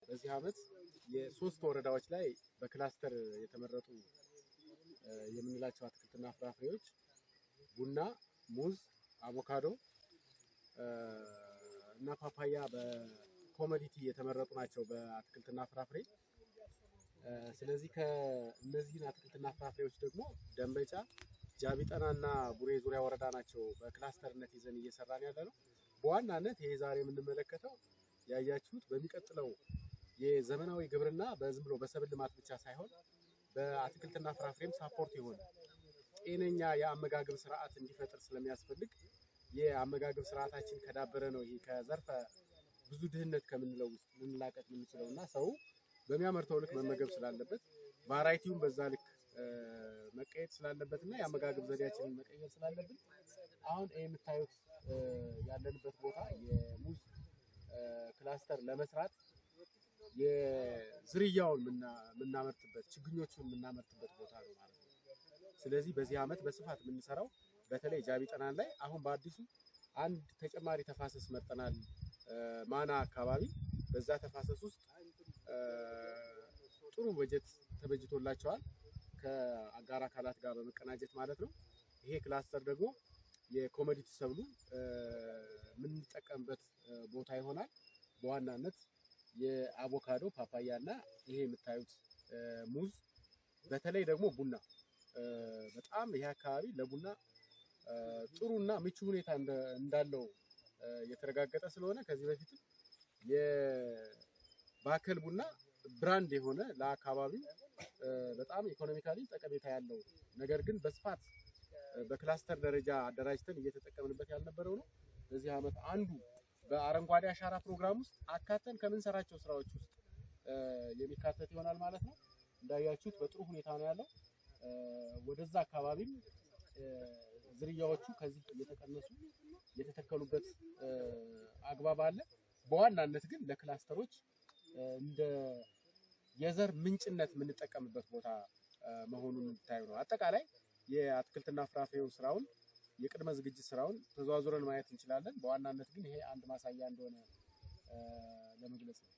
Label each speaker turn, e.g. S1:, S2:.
S1: በዚህ ዓመት የሶስት ወረዳዎች ላይ በክላስተር የተመረጡ የምንላቸው አትክልትና ፍራፍሬዎች ቡና፣ ሙዝ፣ አቮካዶ እና ፓፓያ በኮሞዲቲ የተመረጡ ናቸው በአትክልትና ፍራፍሬ። ስለዚህ ከነዚህ አትክልትና ፍራፍሬዎች ደግሞ ደንበጫ፣ ጃቢጠናና ቡሬ ዙሪያ ወረዳ ናቸው በክላስተርነት ይዘን እየሰራን ያለነው። በዋናነት ይሄ ዛሬ የምንመለከተው ያያችሁት በሚቀጥለው የዘመናዊ ግብርና በዝም ብሎ በሰብል ልማት ብቻ ሳይሆን በአትክልትና ፍራፍሬም ሳፖርት የሆነ ጤነኛ የአመጋገብ ስርዓት እንዲፈጠር ስለሚያስፈልግ የአመጋገብ ስርዓታችን ከዳበረ ነው ይሄ ከዘርፈ ብዙ ድህነት ከምንለው ውስጥ ልንላቀቅ የምንችለውና ሰው በሚያመርተው ልክ መመገብ ስላለበት ቫራይቲውን በዛ ልክ መቀየር ስላለበትና የአመጋገብ ዘዴያችንን መቀየር ስላለብን አሁን የምታዩት ያለንበት ቦታ የሙዝ ክላስተር ለመስራት የዝርያውን የምናመርትበት ችግኞቹን የምናመርትበት ቦታ ነው ማለት ነው። ስለዚህ በዚህ ዓመት በስፋት የምንሰራው በተለይ ጃቢጠናን ላይ አሁን በአዲሱ አንድ ተጨማሪ ተፋሰስ መርጠናል። ማና አካባቢ በዛ ተፋሰስ ውስጥ ጥሩ በጀት ተበጅቶላቸዋል ከአጋር አካላት ጋር በመቀናጀት ማለት ነው። ይሄ ክላስተር ደግሞ የኮሞዲቲ ሰብሉ የምንጠቀምበት ቦታ ይሆናል። በዋናነት የአቮካዶ፣ ፓፓያ እና ይሄ የምታዩት ሙዝ፣ በተለይ ደግሞ ቡና በጣም ይሄ አካባቢ ለቡና ጥሩና ምቹ ሁኔታ እንዳለው የተረጋገጠ ስለሆነ ከዚህ በፊትም የባከል ቡና ብራንድ የሆነ ለአካባቢው በጣም ኢኮኖሚካሊ ጠቀሜታ ያለው ነገር ግን በስፋት በክላስተር ደረጃ አደራጅተን እየተጠቀምንበት ያልነበረው ነው። በዚህ ዓመት አንዱ በአረንጓዴ አሻራ ፕሮግራም ውስጥ አካተን ከምንሰራቸው ስራዎች ውስጥ የሚካተት ይሆናል ማለት ነው። እንዳያችሁት በጥሩ ሁኔታ ነው ያለው። ወደዛ አካባቢም ዝርያዎቹ ከዚህ እየተቀነሱ የተተከሉበት አግባብ አለ። በዋናነት ግን ለክላስተሮች እንደ የዘር ምንጭነት የምንጠቀምበት ቦታ መሆኑን እንድታዩ ነው። አጠቃላይ የአትክልትና ፍራፍሬው ስራውን የቅድመ ዝግጅት ስራውን ተዘዋውረን ማየት እንችላለን። በዋናነት ግን ይሄ አንድ ማሳያ እንደሆነ ለመግለጽ ነው።